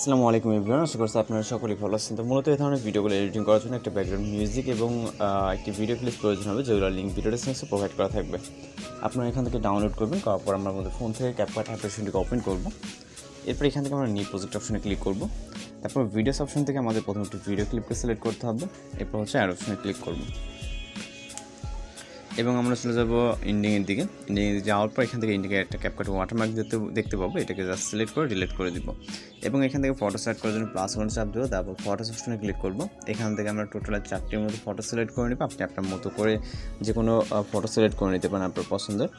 আসসালামু আলাইকুম এভরিওয়ান, আশা করছি আপনারা সকলেই ভালো আছেন। তো মূলত এই ধরনের ভিডিওগুলো এডিটিং করার জন্য একটা ব্যাকগ্রাউন্ড মিউজিক এবং একটি ভিডিও ক্লিপ প্রয়োজন হবে, যেগুলো লিঙ্ক ভিডিও ডেসক্রিপশনে প্রোভাইড করা থাকবে। আপনারা এখান থেকে ডাউনলোড করবেন, করার পর আমরা আমাদের ফোন থেকে ক্যাপকাট অ্যাপ্লিকেশনটিকে ওপেন করব। এরপর এখান থেকে আমরা নিউ প্রজেক্ট অপশনে ক্লিক করব। তারপর ভিডিওস অপশন থেকে আমাদের প্রথমে একটি ভিডিও ক্লিপকে সিলেক্ট করতে হবে। এরপর হচ্ছে অ্যাড অপশনে ক্লিক করব এবং আমরা চলে যাব এন্ডিংয়ের দিকে। এন্ডিংয়ে যাওয়ার পর এখান থেকে এন্ডিংয়ে একটা ক্যাপকাট ওয়াটারমার্ক দেখতে পাবো। এটাকে জাস্ট সিলেক্ট করে ডিলিট করে দিব এবং এখান থেকে ফটো সিলেক্ট করার জন্য প্লাস ওয়ান চাপ দেবো। তারপর ফটোস অপশনে ক্লিক করব। এখান থেকে আমরা টোটাল 4টির মতো ফটো সিলেক্ট করে নেব। আপনি আপনার মতো করে যে কোনো ফটো সিলেক্ট করে নিতে পারেন আপনার পছন্দের।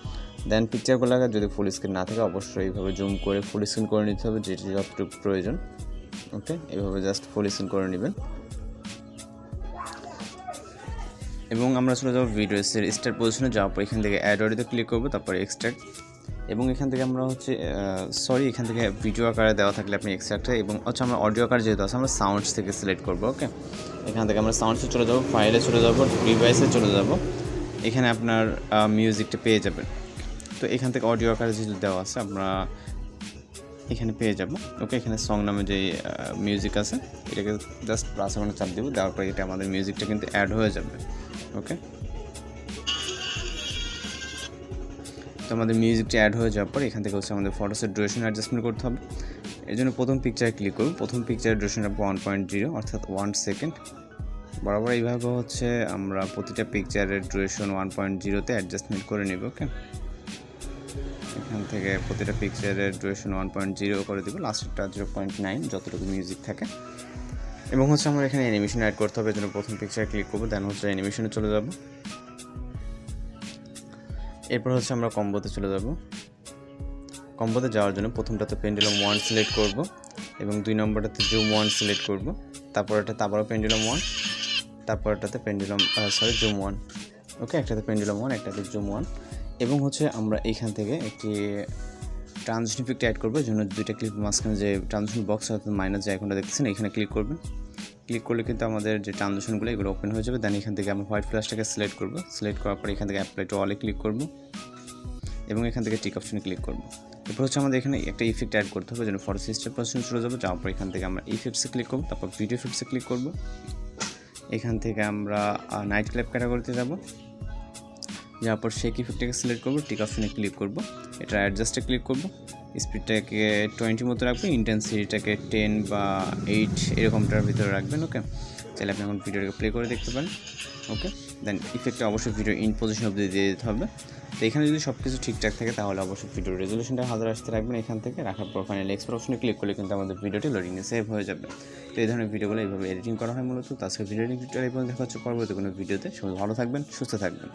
দেন পিকচারগুলোকে যদি ফুল স্ক্রিন না থাকে অবশ্যই এইভাবে জুম করে ফুল স্ক্রিন করে নিতে হবে, যেটি যতটুকু প্রয়োজন। ওকে, এইভাবে জাস্ট ফুল স্ক্রিন করে নেবেন এবং আমরা চলে যাবো ভিডিওসের স্টার্ট পজিশনে। যাওয়ার পর এখান থেকে অ্যাড অডিওতে ক্লিক করবো, তারপরে এক্সট্রাক্ট এবং এখান থেকে আমরা এখান থেকে ভিডিও আকারে দেওয়া থাকলে আপনি এক্সট্রাক্টে এবং আমরা অডিও আকার যেহেতু আছে আমরা সাউন্ডস থেকে সিলেক্ট করবো। ওকে, এখান থেকে আমরা সাউন্ডসে চলে যাবো, ফাইলে চলে যাবো, ডিভাইসে চলে যাব। এখানে আপনার মিউজিকটা পেয়ে যাবেন। তো এখান থেকে অডিও আকারে যেহেতু দেওয়া আছে আমরা এখানে পেয়ে যাব। ওকে, এখানে সং নামে যে মিউজিক আছে এটাকে জাস্ট প্লাস ওখানে চাপ দেবো। দেওয়ার পর এটা আমাদের মিউজিকটা কিন্তু অ্যাড হয়ে যাবে। ওকে, তো আমাদের মিউজিকটা অ্যাড হয়ে যাওয়ার পর এখান থেকে আমাদের ফটোসের ডিউরেশন অ্যাডজাস্টমেন্ট করতে হবে। এর জন্য প্রথম পিকচারে ক্লিক করব। প্রথম পিকচারের ডিউরেশন 1.0 অর্থাৎ 1 সেকেন্ড। বরাবর এইভাবে আমরা প্রতিটা পিকচারের ডিউরেশন 1.0-তে অ্যাডজাস্টমেন্ট করে নেব। ওকে, এখান থেকে প্রতিটা পিকচারের ডিউরেশন 1.0 করে দেবো, লাস্টেরটা 0.9 যতটুকু মিউজিক থাকে। এবং আমরা এখানে অ্যানিমেশন অ্যাড করতে হবে। এর জন্য প্রথম পিকচারে ক্লিক করবো, দেন অ্যানিমেশনে চলে যাব। এরপর আমরা কম্বোতে চলে যাব। কম্বোতে যাওয়ার জন্য প্রথমটাতে পেন্ডুলাম 1 সিলেক্ট করব এবং 2 নম্বরটাতে জুম 1 সিলেক্ট করব। তারপরটাতে আবারও পেন্ডুলাম 1, তারপরটাতে পেন্ডুলাম জুম 1। ওকে, একটাতে পেন্ডুলাম 1, একটাতে জুম 1 এবং আমরা এইখান থেকে একটি ট্রানজিশন ইফেক্ট অ্যাড করবো। এর জন্য দুইটা ক্লিপ মাঝখানে যে ট্রানজিশন বক্স অর্থাৎ মাইনাস যে আইকনটা দেখতেছেন এখানে ক্লিক করবেন। ক্লিক করলে কিন্তু আমাদের যে ট্রানজিশনগুলো এগুলো ওপেন হয়ে যাবে। দেন এখান থেকে আমরা হোয়াইট ফ্ল্যাশটাকে সিলেক্ট করব। সিলেক্ট করার পর এখান থেকে অ্যাপ্লাই টু অলে ক্লিক করব এবং এখান থেকে টিক অপশনে ক্লিক করব। এরপর আমাদের এখানে একটা ইফেক্ট অ্যাড করতে হবে। যেন ফটো সিস্টেম পজিশন চলে যাবো। যাওয়ার পর এখান থেকে আমরা ইফেক্টসে ক্লিক করব, তারপর ভিডিও ইফেক্টসে ক্লিক করব। এখান থেকে আমরা নাইট ক্লিপ ক্যাটাগরিতে যাব। যাওয়ার পর শেক ইফেক্টটাকে সিলেক্ট করব, টিক অপশনে ক্লিক করব, এটা অ্যাডজাস্টে ক্লিক করব। স্পিডটাকে 20 মতো রাখবেন, ইন্টেন্সিটিটাকে 10 বা 8 এরকমটার ভিতরে রাখবেন। ওকে, চাইলে আপনি এখন ভিডিওটাকে প্লে করে দেখতে পারেন। ওকে, দেন ইফেক্টটা অবশ্যই ভিডিও ইন পজিশন অবধি দিয়ে দিতে হবে। তো এখানে যদি সব কিছু ঠিকঠাক থাকে তাহলে অবশ্যই ভিডিও রেজলিউশনটা 1000 আসতে রাখবেন। এখান থেকে রাখার পর ফাইনাল এক্সপোর্ট অপশনে ক্লিক করলে কিন্তু আমাদের ভিডিওটি লোডিংয়ে সেভ হয়ে যাবে। তো এই ধরনের ভিডিওগুলো এইভাবে এডিটিং করা হয় মূলত। তো আজকে ভিডিওটি দেখা হচ্ছে পরবর্তী কোনো ভিডিওতে। সবাই ভালো থাকবেন, সুস্থ থাকবেন।